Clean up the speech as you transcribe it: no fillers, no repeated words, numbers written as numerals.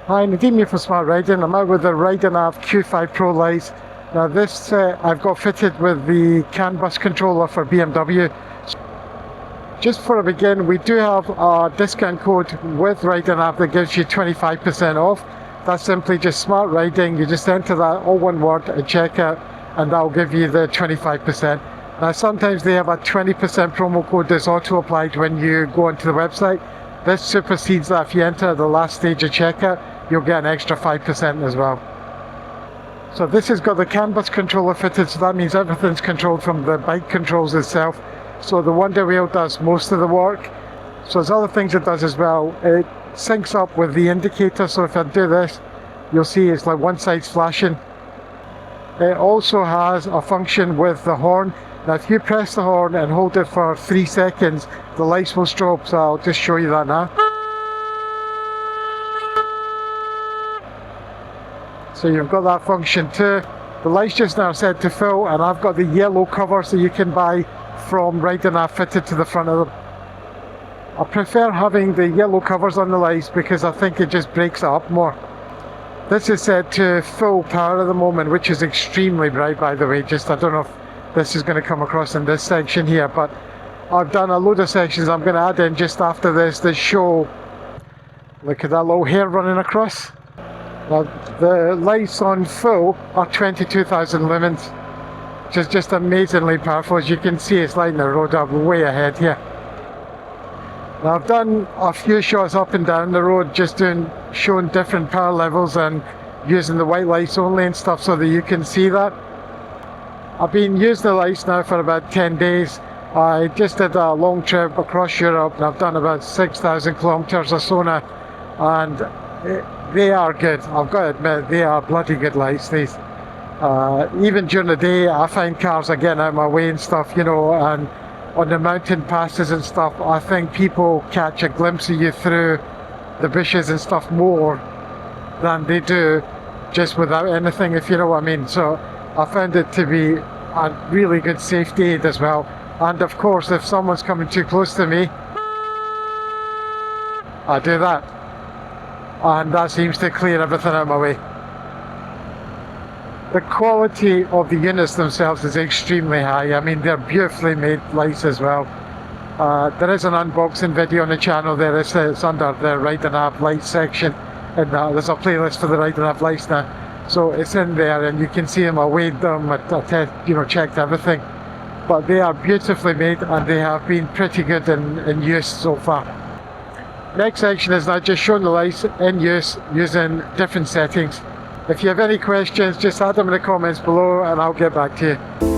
Hi, Nadeem here for Smart Riding. I'm out with the RIDERNAV Q5 Pro lights. Now this I've got fitted with the CAN bus controller for BMW. Just for a begin, we do have a discount code with RIDERNAV that gives you 25% off. That's simply just Smart Riding. You just enter that all one word at checkout and that'll give you the 25%. Now sometimes they have a 20% promo code that's auto applied when you go onto the website. This supersedes that. If you enter the last stage of checkout, you'll get an extra 5% as well. So this has got the CAN bus controller fitted, so that means everything's controlled from the bike controls itself. So the Wonder Wheel does most of the work. So there's other things it does as well. It syncs up with the indicator, so if I do this, you'll see it's like one side's flashing. It also has a function with the horn. Now if you press the horn and hold it for 3 seconds, the lights will strobe, so I'll just show you that now. So you've got that function too. The light's just now set to full, and I've got the yellow covers that you can buy from RIDERNAV fitted to the front of them. I prefer having the yellow covers on the lights because I think it just breaks it up more. This is set to full power at the moment, which is extremely bright, by the way. Just I don't know if this is going to come across in this section here, but I've done a load of sections I'm going to add in just after this that show, look at that little hair running across. Now, the lights on full are 22,000 lumens, which is just amazingly powerful. As you can see, it's lighting the road up way ahead here. Now, I've done a few shots up and down the road, just showing different power levels and using the white lights only and stuff so that you can see that. I've been using the lights now for about 10 days. I just did a long trip across Europe, and I've done about 6,000 kilometers or so now, and they are good. I've got to admit, they are bloody good lights, these. Even during the day, I find cars are getting out of my way and stuff, you know, and on the mountain passes and stuff, I think people catch a glimpse of you through the bushes and stuff more than they do just without anything, if you know what I mean. So I found it to be a really good safety aid as well. And of course, if someone's coming too close to me, I do that. And that seems to clear everything out of my way. The quality of the units themselves is extremely high. I mean, they're beautifully made lights as well. There is an unboxing video on the channel there. It's under the RIDERNAV lights section, and there's a playlist for the RIDERNAV lights now. So it's in there, and you can see them. I weighed them, checked everything. But they are beautifully made, and they have been pretty good in use so far. Next section is now just showing the lights in use using different settings. If you have any questions, just add them in the comments below and I'll get back to you.